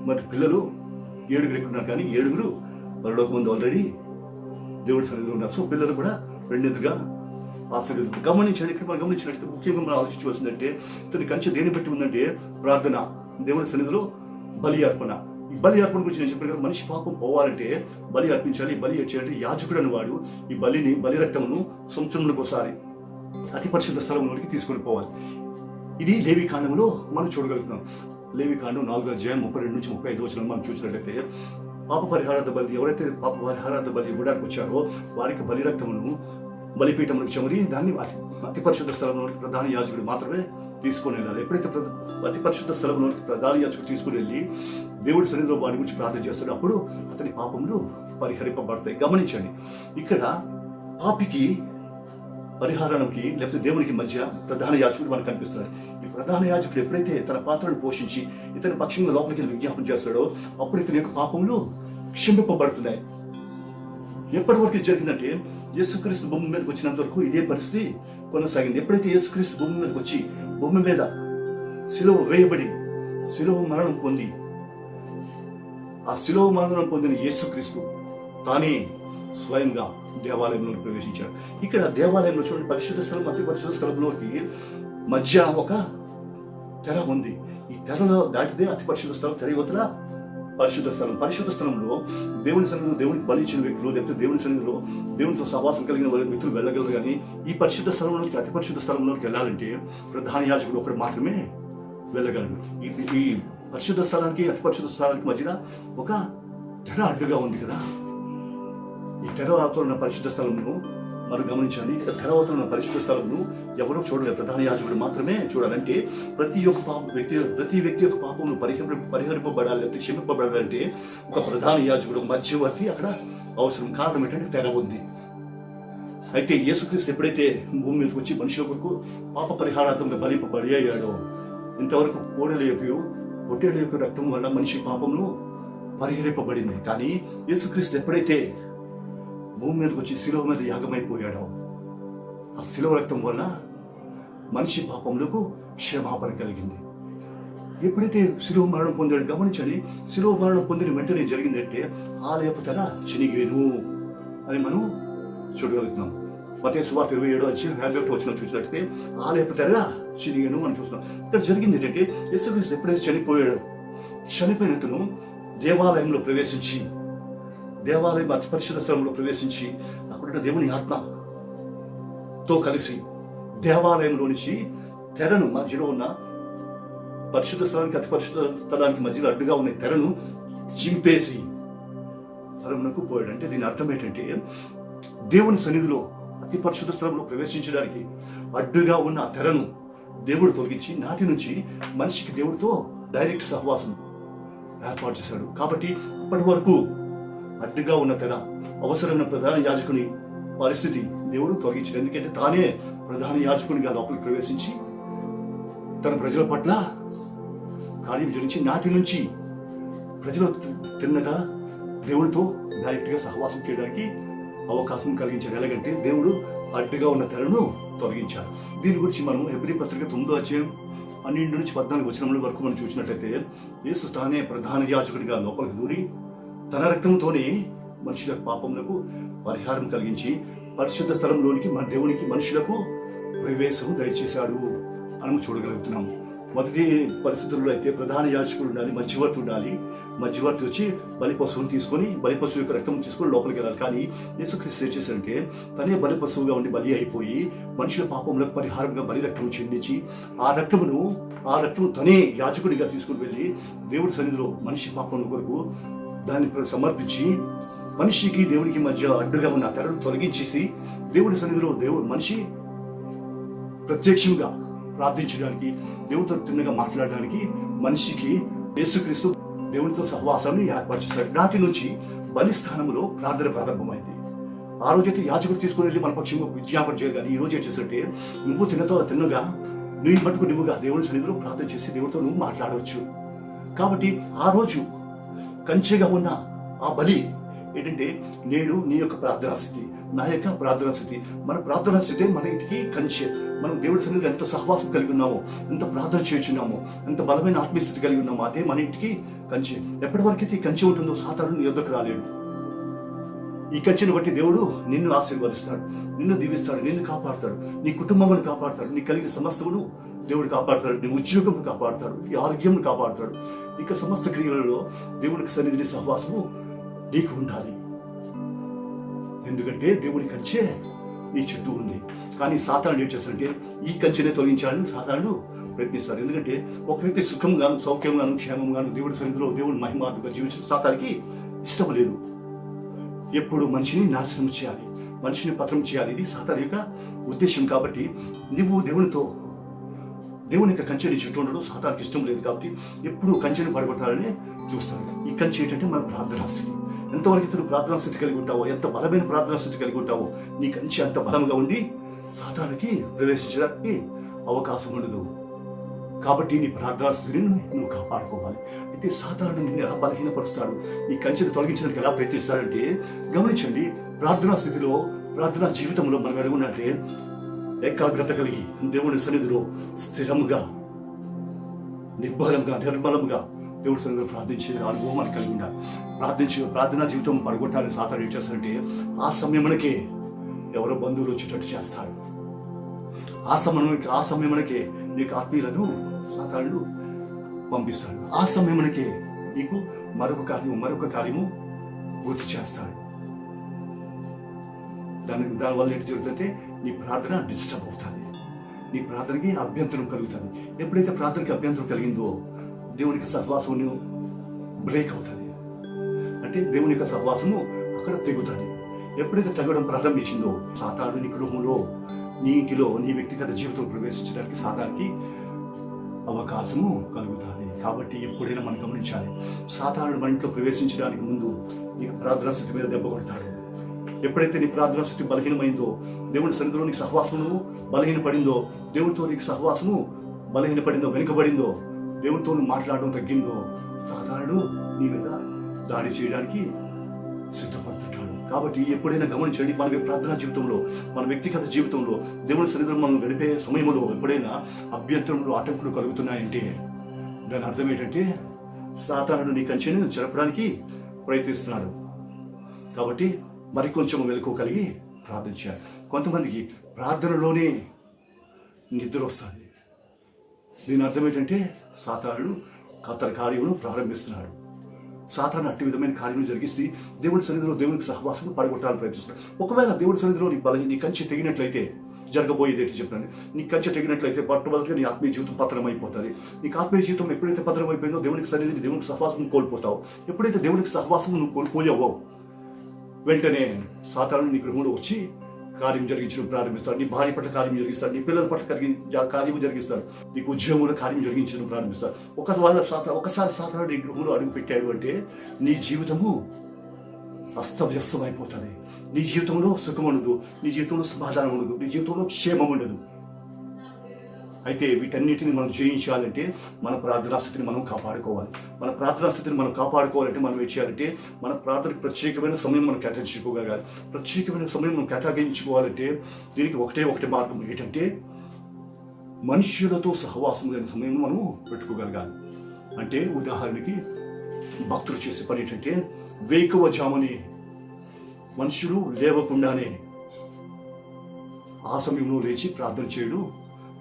మరి పిల్లలు 7 ఎక్కున్నారు, కానీ 7 మరొక ముందు ఆల్రెడీ దేవుడి సన్నిధిలో ఉన్నారు. సో పిల్లలు కూడా రెండింతగా ఆశీర్వదించారు. గమనించండి, ఇక్కడ మనం గమనించినట్టు ముఖ్యంగా మనం ఆలోచించవలసిందంటే ఇతని కంచె దేని బట్టి ఉందంటే ప్రార్థన, దేవుడి సన్నిధిలో బలి అర్పణ. ఈ బలి అర్పణ గురించి నేను చెప్పాను కదా, మనిషి పాపం పోవాలంటే బలి అర్పించాలి. బలి చేయాలంటే యాజకుడు అనేవాడు ఈ బలి రక్తమును సంవత్సరంలోకి ఒకసారి అతి పరిశుద్ధ స్థలంలోకి తీసుకొని పోవాలి. ఇది లేవి కాండంలో మనం చూడగలుగుతున్నాం. లేవి కాండం 4వ అధ్యాయం 32 నుంచి 35 వచనం మనం చూసినట్లయితే పాప పరిహారార్థ బలి, ఎవరైతే పాప పరిహారార్థ బలి ఇవ్వడానికి వచ్చారో వారికి బలి రక్తమును బలిపీఠములకు చెమరి దాన్ని అతి పరిశుద్ధ స్థలంలోనికి ప్రధాన యాజకుడు మాత్రమే తీసుకొని వెళ్ళాలి. ఎప్పుడైతే అతి పరిశుద్ధ స్థలంలోనికి ప్రధాన యాజకుడు తీసుకుని వెళ్ళి దేవుడి సన్నిధిలో వారి గురించి ప్రార్థన చేస్తాడు, అప్పుడు అతని పాపములు పరిహరింపబడతాయి. గమనించండి, ఇక్కడ పాపికి పరిహారానికి లేకపోతే దేవునికి మధ్య ప్రధాన యాజకుడు మనకు కనిపిస్తున్నారు. ఈ ప్రధాన యాజకుడు ఎప్పుడైతే తన పాత్రను పోషించి ఇతని పక్షంగా లోపలికి విజ్ఞాపన చేస్తాడో అప్పుడు ఇతని యొక్క పాపములు క్షమింపబడుతున్నాయి. ఎప్పటి వరకు జరిగిందంటే యేసుక్రీస్తు భూమి మీదకి వచ్చినంత వరకు ఇదే పరిస్థితి కొనసాగింది. ఎప్పుడైతే యేసుక్రీస్తు భూమి మీదకి వచ్చి భూమి మీద శిలువ వేయబడి శిలువ మరణం పొంది ఆ శిలువ మరణం పొందిన యేసుక్రీస్తు తానే స్వయంగా దేవాలయంలోకి ప్రవేశించాడు. ఇక్కడ దేవాలయంలో చూడండి, పరిశుద్ధ స్థలం అతి పరిశుద్ధ స్థలంలోకి మధ్య ఒక తెర ఉంది. ఈ తెరలో దాటితే అతి పరిశుద్ధ స్థలం, తెర యువతల పరిశుద్ధ స్థలం. పరిశుద్ధ స్థలంలో దేవుని సన్నిధిలో దేవునికి బలి ఇచ్చిన వ్యక్తులు లేకపోతే దేవుని సన్నిధిలో దేవునితో సహవాసం కలిగిన వ్యక్తులు వెళ్ళగలరు. కానీ ఈ పరిశుద్ధ స్థలంలోకి అతి పరిశుద్ధ స్థలంలోకి వెళ్ళాలంటే ప్రధాన యాజకుడు ఒకడు మాత్రమే వెళ్ళగలడు. ఈ పరిశుద్ధ స్థలానికి అతి పరిశుద్ధ స్థలానికి మధ్యన ఒక తెర అడ్డుగా ఉంది కదా. ఈ తెర అవతల ఉన్న పరిశుద్ధ స్థలమును మనం గమనించాలి. తెర అవతల ఉన్న పరిశుద్ధ స్థలమును ఎవరూ చూడలేదు, ప్రధాన యాజకుడు మాత్రమే చూడాలంటే ప్రతి వ్యక్తి యొక్క పాపమును పరిహరింపబడాలి, క్షమింపబడాలంటే ఒక ప్రధాన యాజకుడు మధ్యవర్తి అక్కడ అవసరం. కారణం ఏంటంటే తెర ఉంది. అయితే యేసుక్రీస్తు ఎప్పుడైతే భూమి మీదకి వచ్చి మనుషుల కొరకు పాప పరిహారార్థంగా బలి అయ్యాడో, ఇంతవరకు కోడెల యొక్క పొట్టేళ్ల యొక్క రక్తం వల్ల మనిషి పాపమును పరిహరింపబడింది. కానీ యేసుక్రీస్తు ఎప్పుడైతే భూమి మీదకి వచ్చి శిలువ మీద యాగమైపోయాడో, ఆ శిలువ రక్తం వల్ల మనిషి పాపములకు క్షమాపణ కలిగింది. ఎప్పుడైతే శిలువ మరణం పొందాడు, గమనించండి, శిలువ మరణం పొందిన వెంటనే జరిగిందంటే ఆలయపు తెర చినిగేను అని మనం చూడగలుగుతున్నాం. మత్తయి సువార్త 27:51 చూసినట్లయితే ఆలయపు తెర చినిగేను అని చూస్తున్నాం. ఇక్కడ జరిగింది ఏంటంటే యేసుక్రీస్తు ఎప్పుడైతే చనిపోయినట్టును దేవాలయంలో ప్రవేశించి, దేవాలయం అతి పరిశుద్ధ స్థలంలో ప్రవేశించి అక్కడ దేవుని ఆత్మతో కలిసి దేవాలయంలో నుంచి తెరను, మధ్యలో ఉన్న పరిశుద్ధ స్థలానికి అతి పరిశుద్ధ స్థలానికి మధ్యలో అడ్డుగా ఉన్న తెరను చింపేసి పరమునకు పోయాడు. అంటే దీని అర్థం ఏంటంటే దేవుని సన్నిధిలో అతి పరిశుద్ధ స్థలంలో ప్రవేశించడానికి అడ్డుగా ఉన్న ఆ తెరను దేవుడు తొలగించి నాటి నుంచి మనిషికి దేవుడితో డైరెక్ట్ సహవాసం ఏర్పాటు చేశాడు. కాబట్టి ఇప్పటి వరకు అడ్డుగా ఉన్న తెర, అవసరమైన ప్రధాన యాజకుని పరిస్థితి దేవుడు తొలగించాడు. ఎందుకంటే తానే ప్రధాన యాజకునిగా లోపలికి ప్రవేశించి తన ప్రజల పట్ల కార్యం జరిగించి నాటి నుంచి ప్రజలు తిన్నగా దేవుడితో డైరెక్ట్గా సహవాసం చేయడానికి అవకాశం కలిగించాడు. ఎలాగంటే దేవుడు అడ్డుగా ఉన్న తెరను తొలగించాడు. దీని గురించి మనం హెబ్రీ పత్రిక 9:12-14 వరకు మనం చూసినట్లయితే యేసు తానే ప్రధాన యాజకుడిగా లోపలికి దూరి తన రక్తంతోనే మనుషుల పాపములకు పరిహారం కలిగించి పరిశుద్ధ స్థలంలోనికి మన దేవునికి మనుషులకు ప్రవేశం దయచేశాడు అని చూడగలుగుతున్నాం. మొదటి పరిస్థితుల్లో అయితే ప్రధాన యాజకుడు ఉండాలి, మధ్యవర్తి ఉండాలి. మధ్యవర్తి వచ్చి బలి పశువుని తీసుకొని, బలి పశువు యొక్క రక్తం తీసుకొని లోపలికి వెళ్ళాలి. కానీ యేసుక్రీస్తు ఏం చేశారంటే తనే బలి పశువుగా ఉండి బలి అయిపోయి మనుషుల పాపములకు పరిహారంగా బలి రక్తం చెందించి ఆ రక్తము తనే యాజకుడిగా తీసుకుని వెళ్ళి దేవుడి సన్నిధిలో మనిషి పాపముల కొరకు దాన్ని సమర్పించి మనిషికి దేవుడికి మధ్య అడ్డుగా ఉన్న తెరను తొలగించేసి దేవుడి సన్నిధిలో మనిషి ప్రత్యక్షంగా ప్రార్థించడానికి, దేవుడితో తిన్నగా మాట్లాడడానికి మనిషికి యేసుక్రీస్తు దేవునితో సహవాసాన్ని ఏర్పాటు చేశాడు. నాటి నుంచి బలిస్థానంలో ప్రార్థన ప్రారంభమైంది. ఆ రోజైతే యాజకుడు తీసుకుని వెళ్ళి మన పక్షంగా విజ్ఞాపన చేయగానే ఈ రోజు ఏం చేస్తుంటే నువ్వు తిన్నగా నువ్వు మటుకు నువ్వుగా దేవుని సన్నిధిలో ప్రార్థన చేసి దేవుడితో నువ్వు మాట్లాడవచ్చు. కాబట్టి ఆ రోజు కంచెగా ఉన్న ఆ బలి ఏంటంటే నేడు నీ యొక్క ప్రార్థనా స్థితి, నా యొక్క ప్రార్థనా స్థితి. మన ప్రార్థనా స్థితి మన ఇంటికి కంచె. మనం దేవుడి సన్నిధిలో ఎంత సహవాసం కలిగి ఉన్నామో, ఎంత ప్రార్థన చేస్తున్నామో, ఎంత బలమైన ఆత్మీయస్థితి కలిగి ఉన్నామో అదే మన ఇంటికి కంచె. ఎప్పటి వరకైతే ఈ కంచె ఉంటుందో సాతానుడు నీ యొద్దకు రాలేడు. ఈ కంచెను బట్టి దేవుడు నిన్ను ఆశీర్వదిస్తాడు, నిన్ను దీవిస్తాడు, నిన్ను కాపాడుతాడు, నీ కుటుంబమును కాపాడుతాడు, నీ కలిగిన సమస్తమును దేవుడు కాపాడుతాడు, నీ ఉద్యోగం కాపాడుతాడు, నీ ఆరోగ్యం కాపాడుతాడు. ఇక సమస్త క్రియలలో దేవుడికి సన్నిధిని సహవాసము నీకు ఉండాలి. ఎందుకంటే దేవుడి కంచె నీ చుట్టూ ఉంది. కానీ సాతానుడు ఏం చేస్తాడంటే ఈ కంచెనే తొలగించాలని సాతానుడు ప్రయత్నిస్తాడు. ఎందుకంటే ఒక వ్యక్తి సుఖంగాను, సౌఖ్యంగాను, క్షేమంగాను దేవుడి సన్నిధిలో దేవుడి మహిమార్థంగా జీవించడం సాతానికి ఇష్టం లేదు. ఎప్పుడు మనిషిని నాశనం చేయాలి, మనిషిని పతనం చేయాలి, ఇది సాతాను యొక్క ఉద్దేశం. కాబట్టి నువ్వు దేవుని యొక్క కంచెని చుట్టూ ఉండడం సాతానికి ఇష్టం లేదు. కాబట్టి ఎప్పుడు కంచెని పడగొట్టాలని చూస్తాడు. ఈ కంచె ఏంటంటే మన ప్రార్థనా స్థితి. ఎంతవరకు ఇతను ప్రార్థనా స్థితి కలిగి ఉంటావో, ఎంత బలమైన ప్రార్థనా స్థితి కలిగి ఉంటావో నీ కంచె అంత బలంగా ఉండి సాతానికి ప్రవేశించడానికి అవకాశం ఉండదు. కాబట్టి నీ ప్రార్థనా స్థితిని నువ్వు కాపాడుకోవాలి. అయితే సాతానుడు నిన్ను ఎలా బలహీనపరుస్తాడు, ఈ కంచెను తొలగించడానికి ఎలా ప్రయత్నిస్తాడంటే గమనించండి. ప్రార్థనా స్థితిలో, ప్రార్థనా జీవితంలో మనం ఎలాగున్నట్టే ఏకాగ్రత కలిగి దేవుని సన్నిధిలో స్థిరంగా, నిర్మలంగా దేవుడి సన్నిధిలో ప్రార్థించే అనుభవం మనకు కలిగి ఉండాలి. ప్రార్థనా జీవితం పడగొట్టాలని సాతానుడు ఏం చేస్తాడంటే ఆ సమయమునకే ఎవరో బంధువులు వచ్చేటట్టు చేస్తాడు. ఆ సమయమునకే నీకు ఆత్మీయులను సాతానుడు పంపిస్తాడు. ఆ సమయమునకే నీకు మరొక కార్యము గుర్తు చేస్తాడు. దానివల్ల ఏంటి జరుగుతుందంటే నీ ప్రార్థన డిస్టర్బ్ అవుతుంది, నీ ప్రార్థనకి అభ్యంతరం కలుగుతుంది. ఎప్పుడైతే ప్రార్థనకి అభ్యంతరం కలిగిందో దేవునికి సహవాసం బ్రేక్ అవుతుంది. అంటే దేవుని యొక్క సహవాసము అక్కడ తెగుతుంది. ఎప్పుడైతే తెగడం ప్రారంభించిందో సాతానుడు నీ గృహంలో, నీ ఇంటిలో, నీ వ్యక్తిగత జీవితం ప్రవేశించడానికి సాతానికి అవకాశము కలుగుతుంది. కాబట్టి ఎప్పుడైనా మనం గమనించాలి, సాతానుడు మన ఇంట్లో ప్రవేశించడానికి ముందు నీకు ప్రార్థనా స్థితి మీద దెబ్బ కొడతాడు. ఎప్పుడైతే నీ ప్రార్థనా స్థితి బలహీనమైందో, దేవుని సన్నిధిలో నీకు సహవాసము బలహీనపడిందో, దేవునితో నీకు సహవాసము బలహీనపడిందో, వెనుకబడిందో, దేవునితో నువ్వు మాట్లాడడం తగ్గిందో, సాతానుడు నీ మీద దాడి చేయడానికి సిద్ధపడుతుంటాడు. కాబట్టి ఎప్పుడైనా గమనించండి, మన ప్రార్థనా జీవితంలో, మన వ్యక్తిగత జీవితంలో, దేవుని సన్నిధిలో మనం గడిపే సమయంలో ఎప్పుడైనా అభ్యంతరములు, ఆటంకులు కలుగుతున్నాయంటే దాని అర్థం ఏంటంటే సాతానుడు నీ కంచెని చెరపడానికి ప్రయత్నిస్తున్నాడు. కాబట్టి మరికొంచెం మెలకువ కలిగి ప్రార్థించాలి. కొంతమందికి ప్రార్థనలోనే నిద్ర వస్తుంది. దీని అర్థం ఏంటంటే సాతానుడు అతని కార్యమును ప్రారంభిస్తున్నాడు. సాతాను అట్టి విధమైన కార్యం జరిగిస్తే దేవుడి సన్నిధిలో దేవునికి సహవాసం పడగొట్టాలని ప్రయత్నిస్తున్నాడు. ఒకవేళ దేవుడి సన్నిధిలో నీ కంచె తెగినట్లయితే జరగబోయేది ఏంటి చెప్పండి. నీ కంచె తెగినట్లయితే మొట్టమొదటిగా నీ ఆత్మీయ జీవితం పతనం అయిపోతుంది. నీకు ఆత్మీయ జీవితం ఎప్పుడైతే పతనం అయిపోయిందో దేవునికి సన్నిధిని, దేవునికి సహవాసం కోల్పోతావు. ఎప్పుడైతే దేవునికి సహవాసం నువ్వు కోల్పోయావో వెంటనే సాతాను నీ గృహంలో వచ్చి కార్యం జరిగించడం ప్రారంభిస్తాడు. నీ భార్య పట్ల కార్యం జరిగిస్తాడు, నీ పిల్లల పట్ల కార్యం జరిగిస్తాడు, నీకు ఉద్యోగంలో కార్యం జరిగించడం ప్రారంభిస్తాడు. ఒకసారి సాతాను నీ గృహంలో అడుగు పెట్టాడు అంటే నీ జీవితము అస్తవ్యస్తం అయిపోతుంది. నీ జీవితంలో సుఖం ఉండదు, నీ జీవితంలో సమాధానం ఉండదు, నీ జీవితంలో క్షేమం ఉండదు. అయితే వీటన్నిటిని మనం జయించాలంటే మన ప్రార్థనా స్థితిని మనం కాపాడుకోవాలి. మన ప్రార్థనా స్థితిని మనం కాపాడుకోవాలంటే మనం ఏం చేయాలంటే మన ప్రార్థనకు ప్రత్యేకమైన సమయం మనం కేటాయించుకోగలగాలి. ప్రత్యేకమైన సమయం మనం కేటాయించుకోవాలంటే దీనికి ఒకటే మార్గం ఏంటంటే మనుష్యులతో సహవాసం లేని సమయం మనం పెట్టుకోగలగాలి. అంటే ఉదాహరణకి భక్తులు చేసే పని ఏంటంటే వేకువజామునే మనుషులు లేవకుండానే ఆ సమయంలో లేచి ప్రార్థన చేయడం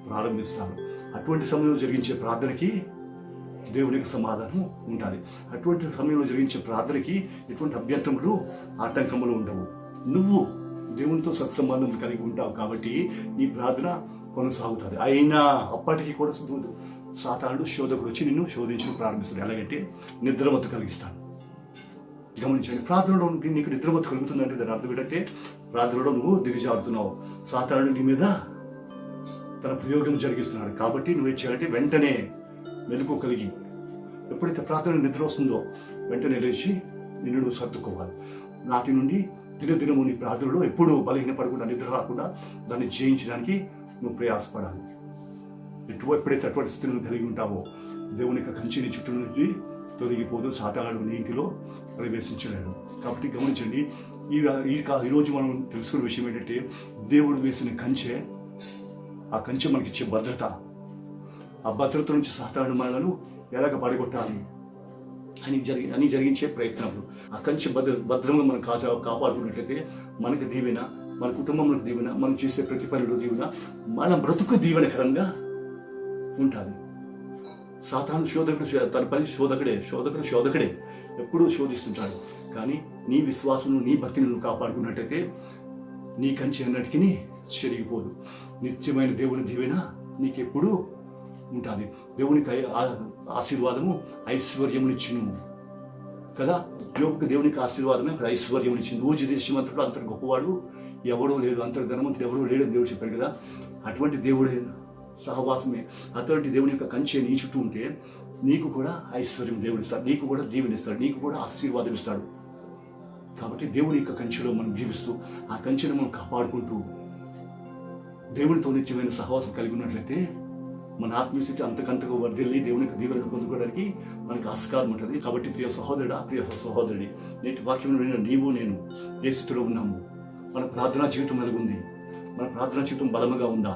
ప్రారంభిస్తారు. అటువంటి సమయంలో జరిగించే ప్రార్థనకి దేవునికి సమాధానం ఉండాలి. అటువంటి సమయంలో జరిగించే ప్రార్థనకి ఎటువంటి అభ్యంతరములు, ఆటంకములు ఉండవు. నువ్వు దేవునితో సత్సంబంధం కలిగి ఉంటావు కాబట్టి నీ ప్రార్థన కొనసాగుతుంది. అయినా అప్పటికి కూడా సాతానుడు శోధకుడు వచ్చి నిన్ను శోధించడం ప్రారంభిస్తాడు. ఎలాగంటే నిద్రమత్తు కలిగిస్తాడు. గమనించండి, ప్రార్థనలో నీకు నిద్రమత్తు కలుగుతుందంటే దాని అర్థం ఏంటంటే ప్రార్థనలో నువ్వు దిగజారుతున్నావు. సాతానుడు నీ మీద తన ప్రయోగం జరిగిస్తున్నాడు. కాబట్టి నువ్వు ఏం చేయాలంటే వెంటనే మెలకు కలిగి ఎప్పుడైతే ప్రార్థన నిద్ర వస్తుందో వెంటనే లేచి నిన్ను నువ్వు సర్దుకోవాలి. నాటి నుండి దినదినము నీ ప్రార్థనలో ఎప్పుడూ బలహీనపడకుండా, నిద్ర రాకుండా దాన్ని జయించడానికి నువ్వు ప్రయాసపడాలి. ఎప్పుడైతే అటువంటి స్థితిని కలిగి ఉంటావో దేవుని యొక్క కంచె నీ చుట్టూ నుంచి తొలగిపోదు, సాతానుడు నీ ఇంటిలో ప్రవేశించలేడు. కాబట్టి గమనించండి, ఈరోజు మనం తెలుసుకునే విషయం ఏంటంటే దేవుడు వేసిన కంచె, ఆ కంచె మనకిచ్చే భద్రత. ఆ భద్రత నుంచి సాతానుడు మనలను ఎలాగ పడగొట్టాలి అని జరిగించే ప్రయత్నాలు. ఆ కంచె భద్రంగా మనం కాపాడుకున్నట్లయితే మనకు దీవెన, మన కుటుంబంలో దీవెన, మనం చేసే ప్రతి పనిలో దీవెన, మన బ్రతుకు దీవెనకరంగా ఉంటుంది. సాతాను శోధకుడు, తన పని శోధకుడే ఎప్పుడూ శోధిస్తుంటాడు. కానీ నీ విశ్వాసం, నీ భక్తిని నువ్వు కాపాడుకున్నట్టయితే నీ కంచె అన్నటికీ చెరిగిపోదు. నిత్యమైన దేవుని దీవెన నీకెప్పుడు ఉంటుంది. దేవునికి ఆశీర్వాదము ఐశ్వర్యమునిచ్చును కదా. యోగుకు దేవునికి ఆశీర్వాదమే అక్కడ ఐశ్వర్యమునిచ్చింది. ఊర్జ దేశమంతట్లో అంతటి గొప్పవాడు ఎవడో లేదు, అంతటి ధనవంతుడు ఎవడో లేడని దేవుడు చెప్పాడు కదా. అటువంటి దేవుడే సహవాసమే, అటువంటి దేవుని యొక్క కంచె నీ చుట్టూ ఉంటే నీకు కూడా ఐశ్వర్యం దేవుడు ఇస్తాడు, నీకు కూడా దీవెనిస్తాడు, నీకు కూడా ఆశీర్వాదం ఇస్తాడు. కాబట్టి దేవుని యొక్క కంచెలో మనం జీవిస్తూ ఆ కంచెను మనం కాపాడుకుంటూ దేవునితో నిత్యమైన సహవాసం కలిగి ఉన్నట్లయితే మన ఆత్మీయస్థితి అంతకంతకు వర్ధిల్లి దేవుని యొక్క దీవెనలు పొందుకోవడానికి మనకు ఆస్కారం ఉంటుంది. కాబట్టి ప్రియ సహోదరుడి, నేటి వాక్యం నీవు నేను ఏ స్థితిలో ఉన్నాము? మన ప్రార్థనా జీవితం ఎలాగుంది? మన ప్రార్థనా జీవితం బలముగా ఉందా?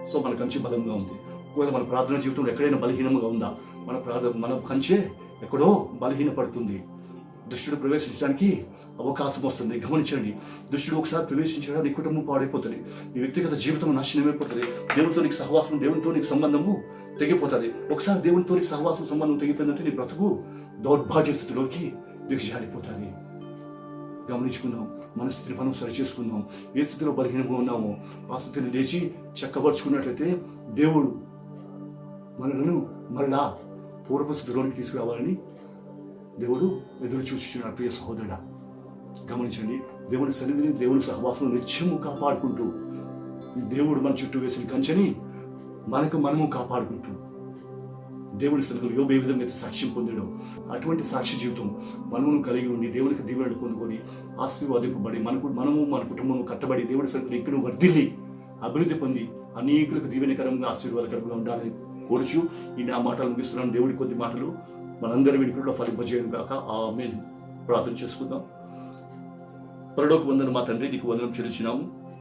సో మన కంచె బలంగా ఉంది. ఒకవేళ మన ప్రార్థనా జీవితంలో ఎక్కడైనా బలహీనంగా ఉందా? మన కంచె ఎక్కడో బలహీనపడుతుంది. దుష్టుడు ప్రవేశించడానికి అవకాశం వస్తుంది. గమనించండి, దుష్టుడు ఒకసారి ప్రవేశించడం నీ కుటుంబం పాడైపోతుంది, నీ వ్యక్తిగత జీవితం నాశనమైపోతుంది, దేవునితో నీకు సహవాసం, దేవునితో నీకు సంబంధము తెగిపోతుంది. ఒకసారి దేవునితో నీకు సహవాసం, సంబంధం తెగిపోయిందంటే నీ బ్రతుకు దౌర్భాగ్య స్థితిలోకి దిగజారిపోతుంది. గమనించుకుందాం, మన స్థితిని మనం సరిచేసుకుందాం. ఏ స్థితిలో బలహీనంగా ఉన్నామో ఆ స్థితిని లేచి చక్కబరుచుకున్నట్లయితే దేవుడు మనలను మరలా పూర్వ స్థితిలోనికి తీసుకురావాలని దేవుడు ఎదురు చూస్తున్నాడు. ప్రియ సహోదరుడా, గమనించండి, దేవుని సన్నిధిని, దేవుని సహవాసం నిత్యము కాపాడుకుంటూ దేవుడు మన చుట్టూ వేసిన కంచెని మనము కాపాడుకుంటూ దేవుని సన్నిధిలో యోబు ఏ విధంగా అయితే సాక్ష్యం పొందడం, అటువంటి సాక్షి జీవితం మనము కలిగి ఉండి దేవునికి దీవెనలు పొందుకొని ఆశీర్వాదింపబడి మనము మన కుటుంబము కట్టబడి దేవుడి సన్నిధిలో ఇక్కడ వర్ధిల్లి అభివృద్ధి పొంది అనేకులకు దీవెనకరంగా ఆశీర్వాదకరంగా ఉండాలని కోరుచు ఈ నా మాటలు ముగిస్తున్నాను. దేవుడి కొద్ది మాటలు మనందరి వెనుకలో ఫలింపజేయను గాక. ఆమేన్. ప్రార్థన చేసుకుందాం. పరలోక వందనం మా తండ్రి, నీకు వందనం చెల్లించున్నాము.